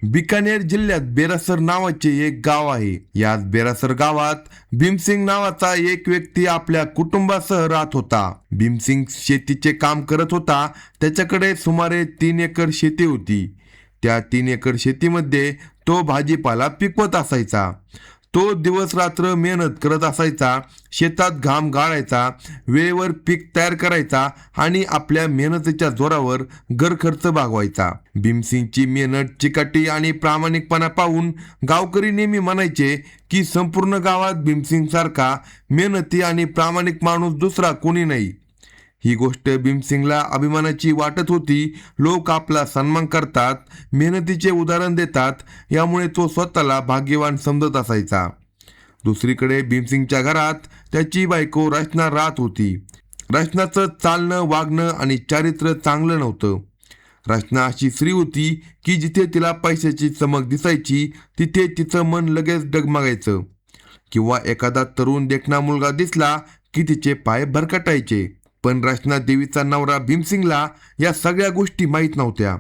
बिकानेर जिल्ह्यात बेरासर नावाचे एक गाव आहे. याच बेरासर गावात भीमसिंग नावाचा एक व्यक्ती आपल्या कुटुंबासह राहत होता. भीमसिंग शेतीचे काम करत होता. त्याच्याकडे सुमारे 3 एकर शेती होती. त्या 3 एकर शेतीमध्ये तो भाजीपाला पिकवत असायचा. तो दिवस रात्र मेहनत करत असायचा. शेतात घाम गाळायचा, वेळेवर पीक तयार करायचा आणि आपल्या मेहनतीच्या जोरावर घर खर्च भागवायचा. भीमसिंगची मेहनत, चिकाटी आणि प्रामाणिकपणा पाहून गावकरी नेहमी म्हणायचे की संपूर्ण गावात भीमसिंग सारखा मेहनती आणि प्रामाणिक माणूस दुसरा कोणी नाही. ही गोष्ट भीमसिंगला अभिमानाची वाटत होती. लोक आपला सन्मान करतात, मेहनतीचे उदाहरण देतात, यामुळे तो स्वतःला भाग्यवान समजत असायचा. दुसरीकडे भीमसिंगच्या घरात त्याची बायको रचना राहत होती. रचनाचं चालणं, वागणं आणि चारित्र्य चांगलं नव्हतं. रचना अशी स्त्री होती की जिथे तिला पैशाची चमक दिसायची तिथे तिचं मन लगेच डगमगायचं, किंवा एखादा तरुण देखणा मुलगा दिसला की तिचे पाय भरकटायचे. पण रचना देवीचा नवरा भीमसिंगला या सगळ्या गोष्टी माहीत नव्हत्या,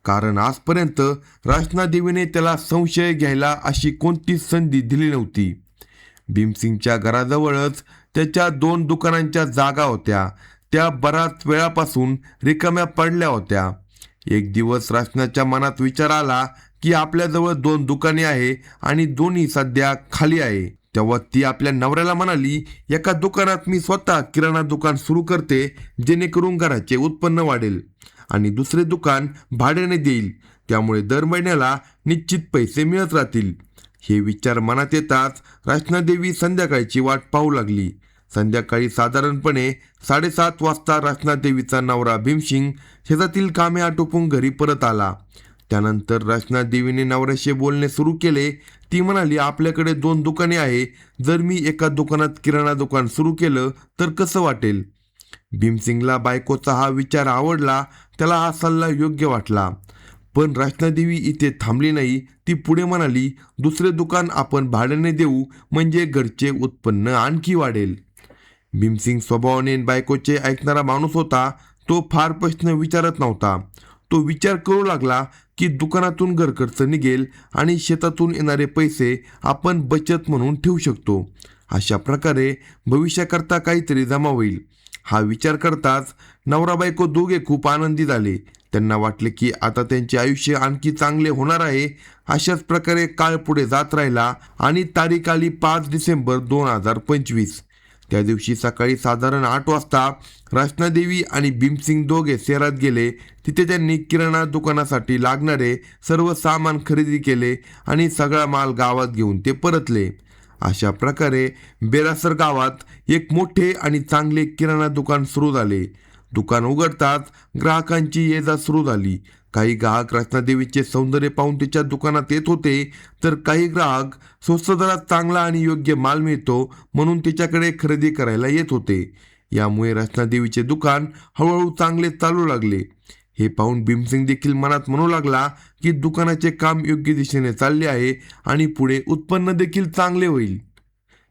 कारण आजपर्यंत रचना देवीने त्याला संशय घ्यायला अशी कोणतीच संधी दिली नव्हती. भीमसिंगच्या घराजवळच त्याच्या 2 दुकानांच्या जागा होत्या. त्या बराच वेळापासून रिकाम्या पडल्या होत्या. एक दिवस रचनाच्या मनात विचार आला की आपल्याजवळ 2 दुकाने आहे आणि दोन्ही सध्या खाली आहे. तेव्हा ती आपल्या नवऱ्याला म्हणाली, एका दुकानात मी स्वतः किराणा दुकान सुरू करते, जेणेकरून घराचे उत्पन्न वाढेल, आणि दुसरे दुकान भाड्याने देईल, त्यामुळे दर महिन्याला निश्चित पैसे मिळत राहतील. हे विचार मनात येताच रचनादेवी संध्याकाळची वाट पाहू लागली. संध्याकाळी साधारणपणे 7:30 वाजता रचनादेवीचा नवरा भीमसिंग शेतातील कामे आटोपून घरी परत आला. त्यानंतर रचनादेवीने नवऱ्याशी बोलणे सुरू केले. ती म्हणाली, आपल्याकडे 2 दुकाने आहे. जर मी एका दुकानात किराणा दुकान सुरू केलं तर कसं वाटेल? भीमसिंगला बायकोचा हा विचार आवडला. त्याला हा सल्ला योग्य वाटला. पण रचनादेवी इथे थांबली नाही. ती पुढे म्हणाली, दुसरे दुकान आपण भाड्याने देऊ, म्हणजे घरचे उत्पन्न आणखी वाढेल. भीमसिंग स्वभावाने बायकोचे ऐकणारा माणूस होता. तो फार प्रश्न विचारत नव्हता. तो विचार करू लागला की दुकानातून घर खर्च निघेल आणि शेतातून येणारे पैसे आपण बचत म्हणून ठेवू शकतो. अशा प्रकारे भविष्याकरता काहीतरी जमा होईल. हा विचार करताच नवरा बायको दोघे खूप आनंदी झाले. त्यांना वाटले की आता त्यांचे आयुष्य आणखी चांगले होणार आहे. अशाच प्रकारे काळ पुढे जात राहिला आणि तारीख आली 5 डिसेंबर 2025. त्या दिवशी सकाळी साधारण 8 वाजता रचनादेवी आणि भीमसिंग दोघे शहरात गेले. तिथे त्यांनी किराणा दुकानासाठी लागणारे सर्व सामान खरेदी केले आणि सगळा माल गावात घेऊन ते परतले. अशा प्रकारे बेरासर गावात एक मोठे आणि चांगले किराणा दुकान सुरू झाले. दुकान उघडताच ग्राहकांची ये-जा सुरू झाली. काही ग्राहक रचनादेवीचे सौंदर्य पाहून तिच्या दुकानात येत होते, तर काही ग्राहक स्वस्त दरात चांगला आणि योग्य माल मिळतो म्हणून तिच्याकडे खरेदी करायला येत होते. यामुळे रचनादेवीचे दुकान हळूहळू चांगले चालू लागले. हे पाहून भीमसिंग देखील मनात म्हणू लागला की दुकानाचे काम योग्य दिशेने चालले आहे आणि पुढे उत्पन्न देखील चांगले होईल.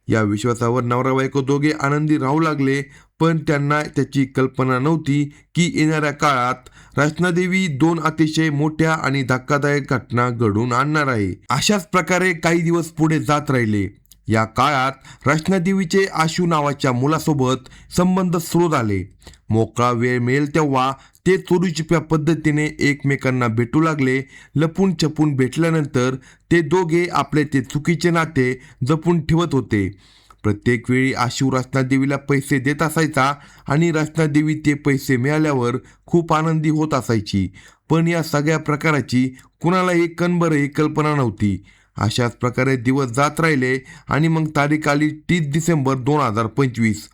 या विश्वासावर नवरा बायको दोघे आनंदी राहू लागले. पण त्यांना त्याची कल्पना नव्हती की येणाऱ्या काळात रचनादेवी 2 अतिशय मोठ्या आणि धक्कादायक घटना घडून आणणार आहे. अशाच प्रकारे काही दिवस पुढे जात राहिले. या काळात रचनादेवीचे आशू नावाच्या मुलासोबत संबंध सुरू झाले. मोकळा वेळ मिळेल तेव्हा ते चोरीछुप्या पद्धतीने एकमेकांना भेटू लागले. लपून छपून भेटल्यानंतर ते दोघे आपले ते चुकीचे नाते जपून ठेवत होते. प्रत्येक वेळी आशू रचनादेवीला पैसे देत असायचा आणि रचनादेवी ते पैसे मिळाल्यावर खूप आनंदी होत असायची. पण या सगळ्या प्रकाराची कुणालाही कणभरही कल्पना नव्हती. अशाच प्रकारे दिवस जात राहिले आणि मग तारीख आली 30 डिसेंबर 2025.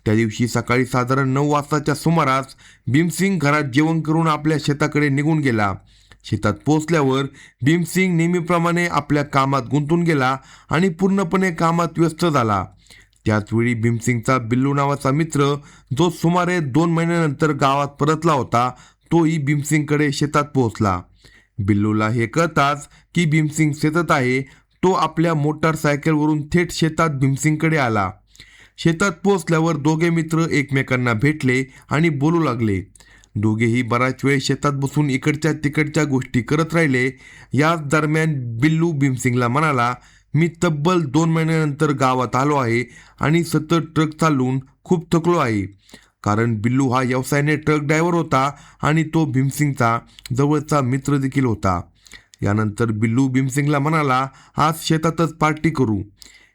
त्या दिवशी सकाळी साधारण 9 वाजताच्या सुमारास भीमसिंग घरात जेवण करून आपल्या शेताकडे निघून गेला. शेतात पोहोचल्यावर भीमसिंग नेहमीप्रमाणे आपल्या कामात गुंतून गेला आणि पूर्णपणे कामात व्यस्त झाला. त्याचवेळी भीमसिंगचा बिल्लू नावाचा मित्र, जो सुमारे 2 महिन्यानंतर गावात परतला होता, तोही भीमसिंगकडे शेतात पोहोचला. बिल्लूला हे कळताच की भीमसिंग शेतात आहे, तो आपल्या मोटारसायकलवरून थेट शेतात भीमसिंगकडे आला. शेतात पोहोचल्यावर दोघे मित्र एकमेकांना भेटले आणि बोलू लागले. दोघेही बराच वेळ शेतात बसून इकडच्या तिकडच्या गोष्टी करत राहिले. याच दरम्यान बिल्लू भीमसिंगला म्हणाला, मी तब्बल 2 महिन्यानंतर गावात आलो आहे आणि सतत ट्रक चालवून खूप थकलो आहे. कारण बिल्लू हा व्यवसायाने ट्रक ड्रायव्हर होता आणि तो भीमसिंगचा जवळचा मित्र देखील होता. यानंतर बिल्लू भीमसिंगला म्हणाला, आज शेतातच पार्टी करू.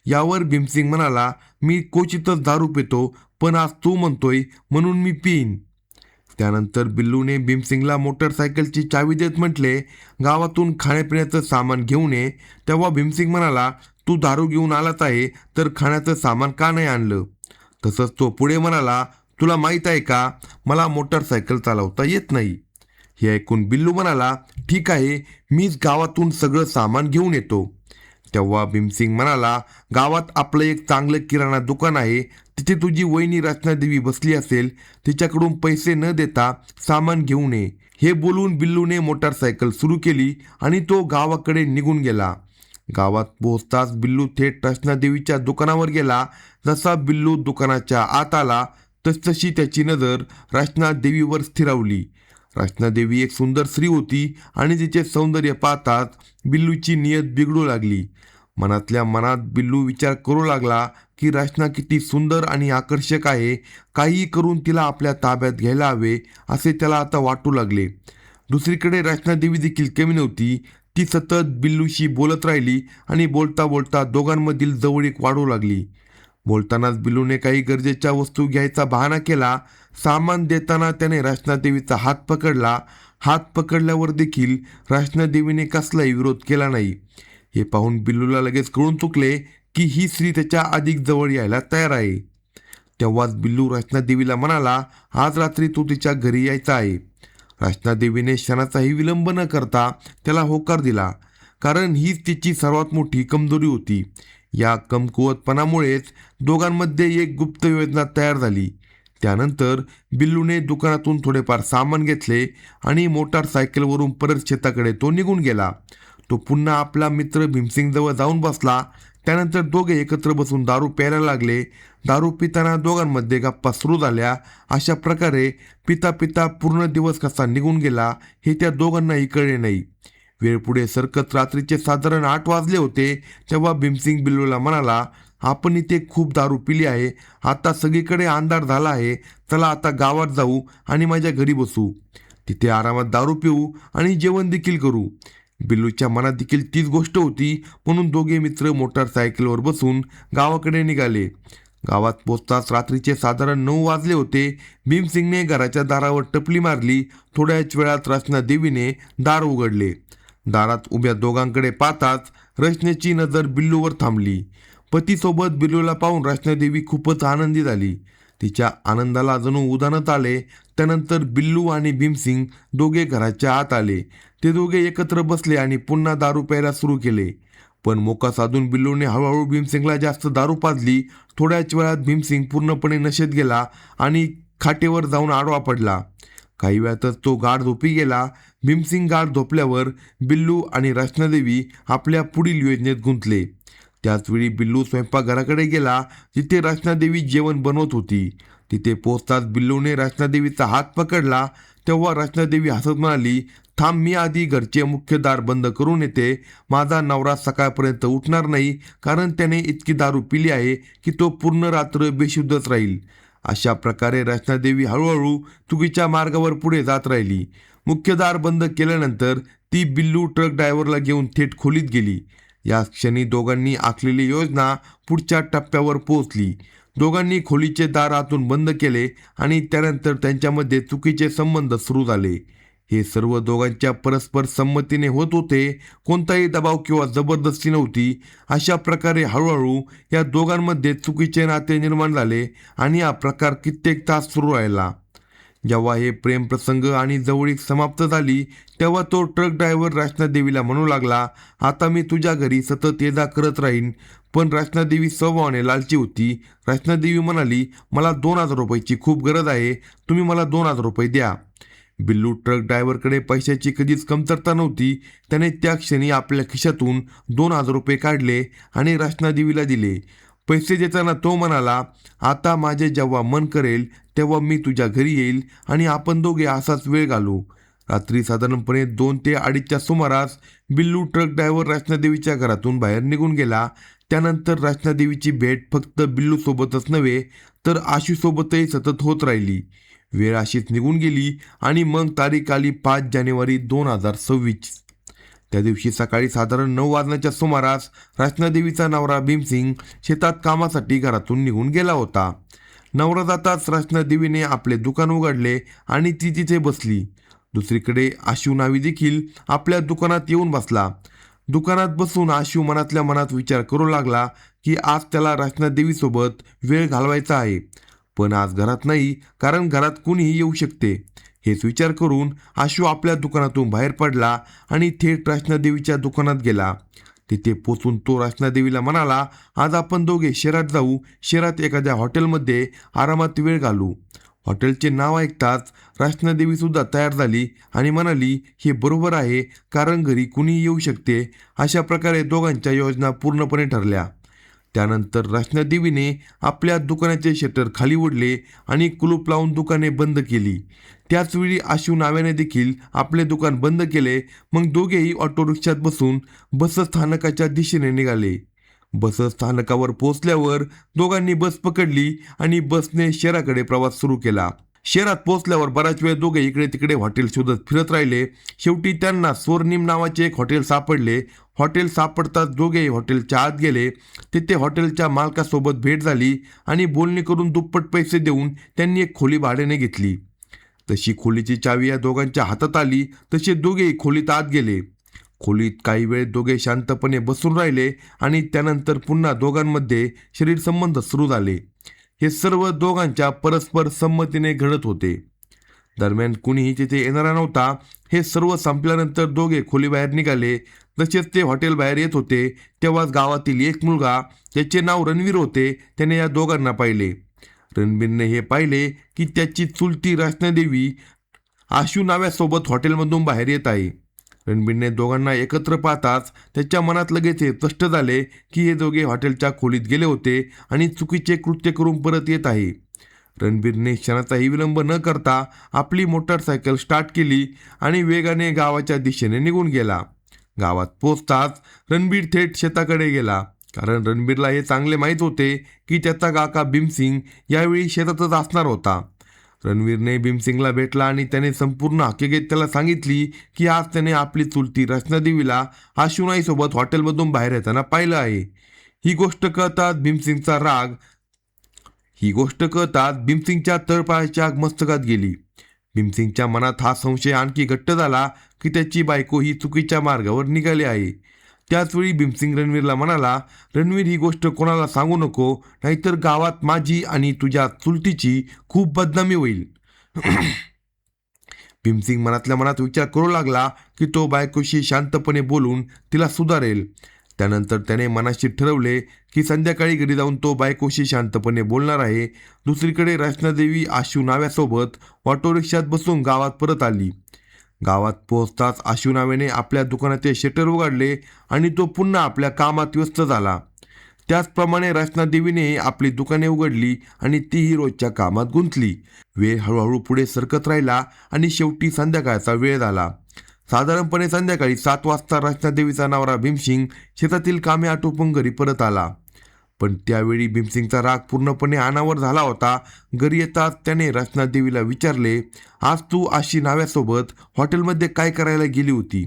यावर भीमसिंग म्हणाला, मी क्वचितच दारू पितो, पण आज तू म्हणतोय म्हणून मी पिईन. त्यानंतर बिल्लूने भीमसिंगला मोटरसायकलची चावी देत म्हटले, गावातून खाण्यापिण्याचं सामान घेऊन ये. तेव्हा भीमसिंग म्हणाला, तू दारू घेऊन आलाच आहे तर खाण्याचं सामान का नाही आणलं. तसंच तो पुढे म्हणाला, तुला माहीत आहे का, मला मोटरसायकल चालवता येत नाही. हे ऐकून बिल्लू म्हणाला, ठीक आहे, मीच गावातून सगळं सामान घेऊन येतो. तेव्हा भीमसिंग म्हणाला, गावात आपलं एक चांगलं किराणा दुकान आहे, तिथे तुझी वहिनी रचनादेवी बसली असेल, तिच्याकडून पैसे न देता सामान घेऊन ये. हे बोलून बिल्लूने मोटारसायकल सुरू केली आणि तो गावाकडे निघून गेला. गावात पोहोचताच बिल्लू थेट रचनादेवीच्या दुकानावर गेला. जसा बिल्लू दुकानाच्या आत आला तसतशी त्याची नजर रचनादेवीवर स्थिरावली. रचनादेवी एक सुंदर स्त्री होती आणि तिचे सौंदर्य पाहताच बिल्लूची नियत बिघडू लागली. मनातल्या मनात बिल्लू विचार करू लागला की रचना किती सुंदर आणि आकर्षक आहे, काहीही करून तिला आपल्या ताब्यात घ्यायला हवे असे त्याला आता वाटू लागले. दुसरीकडे रचनादेवी देखील कमी नव्हती. ती सतत बिल्लूशी बोलत राहिली आणि बोलता बोलता दोघांमधील जवळीक वाढू लागली. बोलतानाच बिल्लूने काही गरजेच्या वस्तू घ्यायचा बहाणा केला. सामान देताना त्याने रचनादेवीचा हात पकडला. हात पकडल्यावर देखील रचनादेवीने कसलाही विरोध केला नाही. हे पाहून बिल्लूला लगेच कळून चुकले की ही स्त्री त्याच्या अधिक जवळ यायला तयार आहे. तेव्हाच बिल्लू रचनादेवीला म्हणाला, आज रात्री तू तिच्या घरी यायचा आहे. रचनादेवीने क्षणाचाही विलंब न करता त्याला होकार दिला, कारण हीच तिची सर्वात मोठी कमजोरी होती. या कमकुवतपणामुळेच दोघांमध्ये एक गुप्त योजना तयार झाली. त्यानंतर बिल्लूने दुकानातून थोडेफार सामान घेतले आणि मोटारसायकलवरून परत शेताकडे तो निघून गेला. तो पुन्हा आपला मित्र भीमसिंगजवळ जाऊन बसला. त्यानंतर दोघे एकत्र बसून दारू प्यायला लागले. दारू पिताना दोघांमध्ये गप्पा सुरू झाल्या. अशा प्रकारे पिता पिता पूर्ण दिवस कसा निघून गेला हे त्या दोघांनाही कळले नाही. वेळ पुढे सरकत रात्रीचे साधारण 8 वाजले होते. तेव्हा भीमसिंग बिल्लूला म्हणाला, आपण इथे खूप दारू पिली आहे, आता सगळीकडे अंधार झाला आहे, चला आता गावात जाऊ आणि माझ्या घरी बसू. तिथे आरामात दारू पिऊ आणि जेवण देखील करू. बिल्लूच्या मनात देखील तीच गोष्ट होती, म्हणून दोघे मित्र मोटारसायकलवर बसून गावाकडे निघाले. गावात पोचताच रात्रीचे साधारण 9 वाजले होते. भीमसिंगने घराच्या दारावर टपली मारली. थोड्याच वेळात रचनादेवीने दार उघडले. दारात उभ्या दोघांकडे पाहताच रचनेची नजर बिल्लूवर थांबली. पतीसोबत बिल्लूला पाहून रचनादेवी खूपच आनंदी झाली. तिच्या आनंदाला जणू उधाणच आले. त्यानंतर बिल्लू आणि भीमसिंग दोघे घराच्या आत आले. ते दोघे एकत्र बसले आणि पुन्हा दारू प्यायला सुरू केले. पण मोका साधून बिल्लूने हळूहळू भीमसिंगला जास्त दारू पाजली. थोड्याच वेळात भीमसिंग पूर्णपणे नशेत गेला आणि खाटेवर जाऊन आडवा पडला. काही वेळातच तो गाढ झोपी गेला. भीमसिंग गाढ झोपल्यावर बिल्लू आणि रचनादेवी आपल्या पुढील योजनेत गुंतले. त्याचवेळी बिल्लू स्वयंपाकघराकडे गेला, जिथे रचनादेवी जेवण बनवत होती. तिथे पोहोचताच बिल्लूने रचनादेवीचा हात पकडला. तेव्हा रचनादेवी हसत म्हणाली, थांब, मी आधी घरचे मुख्य दार बंद करून येते. माझा नवरा सकाळपर्यंत उठणार नाही, कारण त्याने इतकी दारू पिली आहे की तो पूर्ण रात्र बेशुद्धच राहील. अशा प्रकारे रचनादेवी हळूहळू चुकीच्या मार्गावर पुढे जात राहिली. मुख्य दार बंद केल्यानंतर ती बिल्लू ट्रक ड्रायव्हरला घेऊन थेट खोलीत गेली. या क्षणी दोघांनी आखलेली योजना पुढच्या टप्प्यावर पोहोचली. दोघांनी खोलीचे दार आतून बंद केले आणि त्यानंतर त्यांच्यामध्ये चुकीचे संबंध सुरू झाले. हे सर्व दोघांच्या परस्पर संमतीने होत होते. कोणताही दबाव किंवा जबरदस्ती नव्हती. अशा प्रकारे हळूहळू या दोघांमध्ये चुकीचे नाते निर्माण झाले आणि हा प्रकार कित्येक तास सुरू राहिला. जेव्हा हे प्रेमप्रसंग आणि जवळीक समाप्त झाली, तेव्हा तो ट्रक ड्रायव्हर रचनादेवीला म्हणू लागला, आता मी तुझ्या घरी सतत ये जा करत राहीन. पण रचनादेवी स्वभावाने लालची होती. रचनादेवी म्हणाली, मला 2000 रुपयाची खूप गरज आहे, तुम्ही मला 2000 रुपये द्या. बिल्लू ट्रक ड्रायव्हरकडे पैशाची कधीच कमतरता नव्हती. त्याने त्या क्षणी आपल्या खिशातून 2000 रुपये काढले आणि रचनादेवीला दिले. पैसे देताना तो म्हणाला, आता माझे जेव्हा मन करेल तेव्हा मी तुझ्या घरी येईल आणि आपण दोघे असाच वेळ घालू. रात्री साधारणपणे 2 ते 2:30च्या सुमारास बिल्लू ट्रक ड्रायव्हर रचनादेवीच्या घरातून बाहेर निघून गेला. त्यानंतर रचनादेवीची भेट फक्त बिल्लू सोबतच नव्हे तर आशूसोबतही सतत होत राहिली. वेळ अशीच निघून गेली आणि मग तारीख आली 5 जानेवारी 2026. त्या दिवशी सकाळी साधारण 9 वाजण्याच्या सुमारास रचनादेवीचा नवरा भीमसिंग शेतात कामासाठी घरातून निघून गेला होता. नवरा जाताच रचनादेवीने आपले दुकान उघडले आणि ती तिथे बसली. दुसरीकडे आशू नावी देखील आपल्या दुकानात येऊन बसला. दुकानात बसून आशू मनातल्या मनात विचार करू लागला की आज त्याला रचनादेवीसोबत वेळ घालवायचा आहे, पण आज घरात नाही, कारण घरात कुणीही येऊ शकते. हेच विचार करून आशू आपल्या दुकानातून बाहेर पडला आणि थेट रचनादेवीच्या दुकानात गेला. तिथे पोचून तो रचनादेवीला म्हणाला, आज आपण दोघे शहरात जाऊ. शहरात एखाद्या हॉटेलमध्ये आरामात वेळ घालू. हॉटेलचे नाव ऐकताच रचनादेवी सुद्धा तयार झाली आणि म्हणाली, हे बरोबर आहे, कारण घरी कुणीही येऊ शकते. अशा प्रकारे दोघांच्या योजना पूर्णपणे ठरल्या. त्यानंतर रचनादेवीने आपल्या दुकानाचे शटर खाली ओढले आणि कुलूप लावून दुकाने बंद केली. त्याचवेळी आशू नाव्याने देखील आपले दुकान बंद केले. मग दोघेही ऑटो रिक्षात बसून बसस्थानकाच्या दिशेने निघाले. बसस्थानकावर पोहोचल्यावर दोघांनी बस पकडली आणि बसने शहराकडे प्रवास सुरू केला. शहरात पोहोचल्यावर बराच वेळ दोघे इकडे तिकडे हॉटेल शोधत फिरत राहिले. शेवटी त्यांना स्वर्णिम नावाचे एक हॉटेल सापडले. हॉटेल सापडताच दोघे हॉटेलच्या आत गेले. तिथे हॉटेलच्या मालकासोबत भेट झाली आणि बोलणी करून दुप्पट पैसे देऊन त्यांनी एक खोली भाड्याने घेतली. तशी खोलीची चावी या दोघांच्या हातात आली तसे दोघेही खोलीत आत गेले. खोलीत काही वेळ दोघे शांतपणे बसून राहिले आणि त्यानंतर पुन्हा दोघांमध्ये शरीर संबंध सुरू झाले. हे सर्व दोघांच्या परस्पर संमतीने घडत होते. दरम्यान कुणीही तिथे येणारा नव्हता. हे सर्व संपल्यानंतर दोघे खोलीबाहेर निघाले. तसेच ते हॉटेल बाहेर येत होते तेव्हाच गावातील एक मुलगा, ज्याचे नाव रणवीर होते, त्याने या दोघांना पाहिले. रणबीरने हे पाहिले की त्याची चुलती रचनादेवी आशू नाव्यासोबत हॉटेलमधून बाहेर येत आहे. रणबीरने दोघांना एकत्र पाहताच त्याच्या मनात लगेच हे स्पष्ट झाले की हे दोघे हॉटेलच्या खोलीत गेले होते आणि चुकीचे कृत्य करून परत येत आहे. रणबीरने क्षणाचाही विलंब न करता आपली मोटारसायकल स्टार्ट केली आणि वेगाने गावाच्या दिशेने निघून गेला. गावात पोचताच रणबीर थेट शेताकडे गेला, कारण रणबीरला हे चांगले माहीत होते की त्याचा काका भीमसिंग यावेळी शेतातच असणार होता. रणवीरने भीमसिंगला भेटला आणि त्याने संपूर्ण हकीकत त्याला सांगितली की आज त्याने आपली चुलती रचनादेवीला आशुनाईसोबत हॉटेलमधून बाहेर येताना पाहिलं आहे. ही गोष्ट कळताच भीमसिंगच्या तळपायाची आग मस्तकात गेली. भीमसिंगच्या मनात हा संशय आणखी घट्ट झाला की त्याची बायको ही चुकीच्या मार्गावर निघाली आहे. त्याचवेळी भीमसिंग रणवीरला म्हणाला, रणवीर, ही गोष्ट कोणाला सांगू नको, नाहीतर गावात माझी आणि तुझ्या चुलतीची खूप बदनामी होईल. भीमसिंग मनातल्या मनात विचार करू लागला की तो बायकोशी शांतपणे बोलून तिला सुधारेल. त्यानंतर त्याने मनाशी ठरवले की संध्याकाळी घरी जाऊन तो बायकोशी शांतपणे बोलणार आहे. दुसरीकडे रचनादेवी आशू नाव्यासोबत ऑटो रिक्षात बसून गावात परत आली. गावात पोहोचताच आशू नाव्याने आपल्या दुकानाचे शटर उघडले आणि तो पुन्हा आपल्या कामात व्यस्त झाला. त्याचप्रमाणे रचनादेवीने आपली दुकाने उघडली आणि तीही रोजच्या कामात गुंतली. वेळ हळूहळू पुढे सरकत राहिला आणि शेवटी संध्याकाळचा वेळ झाला. साधारणपणे संध्याकाळी 7 वाजता रचनादेवीचा नवरा भीमसिंग शेतातील कामे आटोपून घरी परत आला. पण त्यावेळी भीमसिंगचा राग पूर्णपणे अनावर झाला होता. घरी येताच त्याने रचनादेवीला विचारले, आज तू आशी नाव्यासोबत हॉटेलमध्ये काय करायला गेली होती?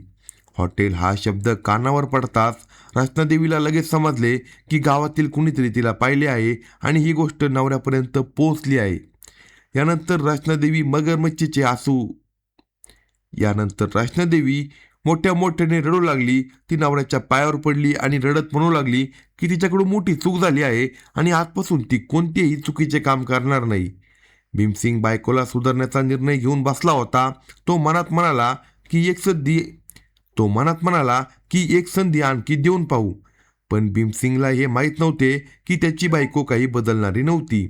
हॉटेल हा शब्द कानावर पडताच रचनादेवीला लगेच समजले की गावातील कुणीतरी तिला पाहिले आहे आणि ही गोष्ट नवऱ्यापर्यंत पोहोचली आहे. यानंतर रचनादेवी मोठ्या मोठ्याने रडू लागली. ती नवऱ्याच्या पायावर पडली आणि रडत म्हणू लागली की तिच्याकडून मोठी चूक झाली आहे आणि आजपासून ती कोणतेही चुकीचे काम करणार नाही. भीमसिंग बायकोला सुधारण्याचा निर्णय घेऊन बसला होता. तो मनात म्हणाला की एक संधी आणखी देऊन पाहू. पण भीमसिंगला हे माहीत नव्हते की त्याची बायको काही बदलणारी नव्हती.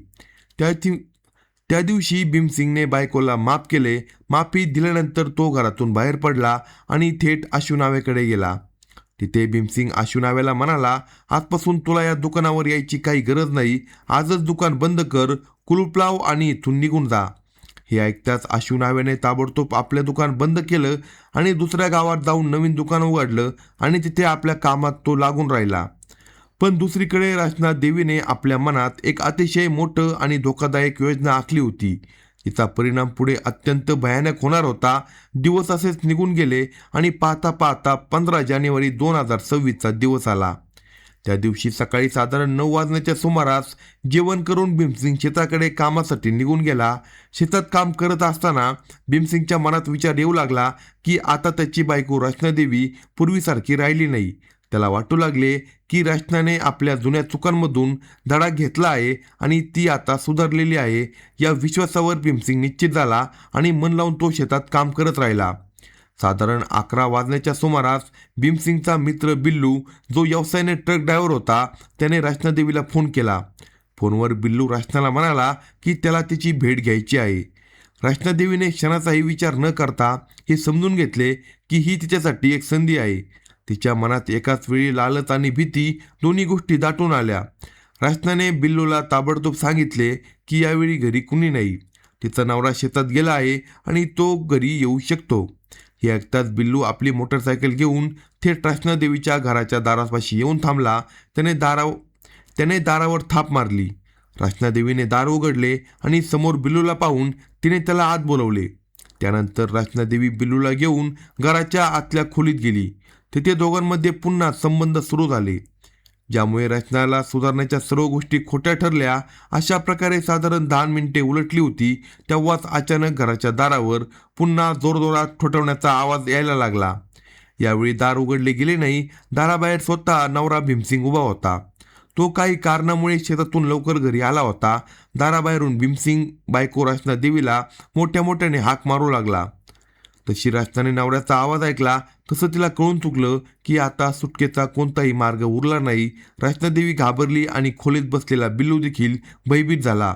त्या दिवशी भीमसिंगने बायकोला माफ केले. माफी दिल्यानंतर तो घरातून बाहेर पडला आणि थेट आशू नाव्याकडे गेला. तिथे भीमसिंग आशू नाव्याला म्हणाला, आजपासून तुला या दुकानावर यायची काही गरज नाही, आजच दुकान बंद कर, कुलूप लाव आणि इथून निघून जा. हे ऐकताच आशू नाव्याने ताबडतोब आपलं दुकान बंद केलं आणि दुसऱ्या गावात जाऊन नवीन दुकान उघडलं आणि तिथे आपल्या कामात तो लागून राहिला. पण दुसरीकडे रचना देवीने आपल्या मनात एक अतिशय मोठं आणि धोकादायक योजना आखली होती. तिचा परिणाम पुढे अत्यंत भयानक होणार होता. दिवस असेच निघून गेले आणि पाहता पाहता 15 जानेवारी 2026चा दिवस आला. त्या दिवशी सकाळी साधारण 9 वाजण्याच्या सुमारास जेवण करून भीमसिंग शेताकडे कामासाठी निघून गेला. शेतात काम करत असताना भीमसिंगच्या मनात विचार येऊ लागला की आता त्याची बायको रचनादेवी पूर्वीसारखी राहिली नाही. त्याला वाटू लागले की रचनाने आपल्या जुन्या चुकांमधून धडा घेतला आहे आणि ती आता सुधारलेली आहे. या विश्वासावर भीमसिंग निश्चित झाला आणि मन लावून तो शेतात काम करत राहिला. साधारण 11 वाजण्याच्या सुमारास भीमसिंगचा मित्र बिल्लू, जो व्यवसायाने ट्रक ड्रायव्हर होता, त्याने रचनादेवीला फोन केला. फोनवर बिल्लू रचनाला म्हणाला की त्याला तिची भेट घ्यायची आहे. रचनादेवीने क्षणाचाही विचार न करता हे समजून घेतले की ही तिच्यासाठी एक संधी आहे. तिच्या मनात एकाच वेळी लालच आणि भीती दोन्ही गोष्टी दाटून आल्या. रचनाने बिल्लूला ताबडतोब सांगितले की यावेळी घरी कुणी नाही, तिचा नवरा शेतात गेला आहे आणि तो घरी येऊ शकतो. हे ऐकताच बिल्लू आपली मोटरसायकल घेऊन थेट रचनादेवीच्या घराच्या दारापाशी येऊन थांबला. त्याने दारावर थाप मारली. रचनादेवीने दार उघडले आणि समोर बिल्लूला पाहून तिने त्याला आत बोलवले. त्यानंतर रचनादेवी बिल्लूला घेऊन घराच्या आतल्या खोलीत गेली. तिथे दोघांमध्ये पुन्हा संबंध सुरू झाले, ज्यामुळे रचनाला सुधारण्याच्या सर्व गोष्टी खोट्या ठरल्या. अशा प्रकारे साधारण 10 मिनिटे उलटली होती. तेव्हाच अचानक घराच्या दारावर पुन्हा जोरजोरात ठोठवण्याचा आवाज यायला लागला. यावेळी दार उघडले गेले नाही. दाराबाहेर स्वतः नवरा भीमसिंग उभा होता. तो काही कारणामुळे शेतातून लवकर घरी आला होता. दाराबाहेरून भीमसिंग बायको रचनादेवीला मोठ्या मोठ्याने हाक मारू लागला. तशी रचनाने नवऱ्याचा आवाज ऐकला तसं तिला कळून चुकलं की आता सुटकेचा कोणताही मार्ग उरला नाही. रचनादेवी घाबरली आणि खोलीत बसलेला बिल्लू देखील भयभीत झाला.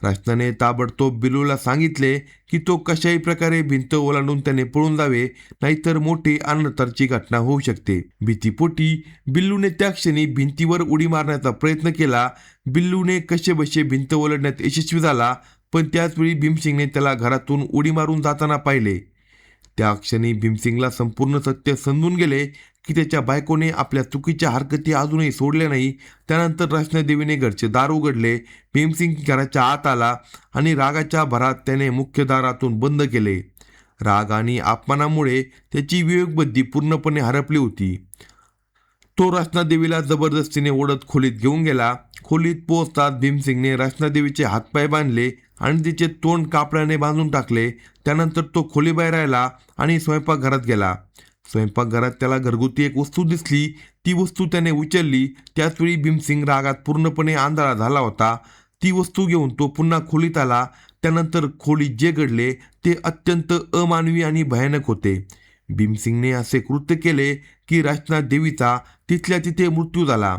रचनाने ताबडतोब बिल्लूला सांगितले की तो कशाही प्रकारे भिंत ओलांडून त्याने पळून जावे, नाहीतर मोठी अनर्थाची घटना होऊ शकते. भीतीपोटी बिल्लूने त्या क्षणी भिंतीवर उडी मारण्याचा प्रयत्न केला. बिल्लूने कसेबसे भिंत ओलांडण्यात यशस्वी झाला, पण त्याचवेळी भीमसिंगने त्याला घरातून उडी मारून जाताना पाहिले. त्या क्षणी भीमसिंगला संपूर्ण सत्य समजून गेले की त्याच्या बायकोने आपल्या चुकीच्या हरकती अजूनही सोडल्या नाही. त्यानंतर रचनादेवीने घरचे दार उघडले. भीमसिंग घराच्या आत आला आणि रागाच्या भरात त्याने मुख्य दारातून बंद केले. राग आणि अपमानामुळे त्याची विवेकबुद्धी पूर्णपणे हरपली होती. तो रचनादेवीला जबरदस्तीने ओढत खोलीत घेऊन गेला. खोलीत पोहोचताच भीमसिंगने रचनादेवीचे हातपाय बांधले आणि तिचे तोंड कापडाने बांधून टाकले. त्यानंतर तो खोलीबाहेर आला आणि स्वयंपाकघरात गेला. स्वयंपाकघरात त्याला घरगुती एक वस्तू दिसली. ती वस्तू त्याने उचलली. त्याचवेळी भीमसिंग रागात पूर्णपणे आंधळा झाला होता. ती वस्तू घेऊन तो पुन्हा खोलीत आला. त्यानंतर खोलीत जे घडले ते अत्यंत अमानवी आणि भयानक होते. भीमसिंगने असे कृत्य केले की रचनादेवीचा तिथल्या तिथे मृत्यू झाला.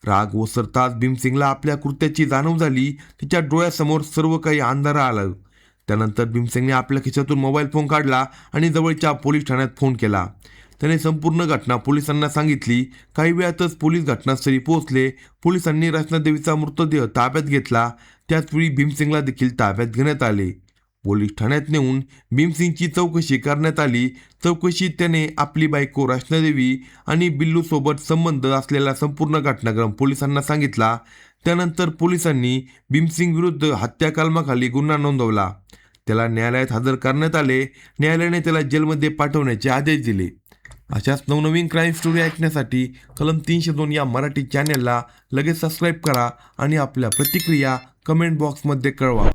राग ओसरताच भीमसिंगला आपल्या कृत्याची जाणीव झाली. तिच्या डोळ्यासमोर सर्व काही अंधार आलं. त्यानंतर भीमसिंगने आपल्या खिशातून मोबाईल फोन काढला आणि जवळच्या पोलीस ठाण्यात फोन केला. त्याने संपूर्ण घटना पोलिसांना सांगितली. काही वेळातच पोलीस घटनास्थळी पोहोचले. पोलिसांनी रचनादेवीचा मृतदेह ताब्यात घेतला. त्याचवेळी भीमसिंगला देखील ताब्यात घेण्यात आले. पोलीस ठाण्यात नेऊन भीमसिंगची चौकशी करण्यात आली. चौकशीत त्याने आपली बायको रचनादेवी आणि बिल्लूसोबत संबंध असलेला संपूर्ण घटनाक्रम पोलिसांना सांगितला. त्यानंतर पोलिसांनी भीमसिंग विरुद्ध हत्या कलमाखाली गुन्हा नोंदवला. त्याला न्यायालयात हजर करण्यात आले. न्यायालयाने त्याला जेलमध्ये पाठवण्याचे आदेश दिले. अशाच नवनवीन क्राईम स्टोरी ऐकण्यासाठी कलम 302 या मराठी चॅनेलला लगेच सबस्क्राईब करा आणि आपल्या प्रतिक्रिया कमेंट बॉक्समध्ये कळवा.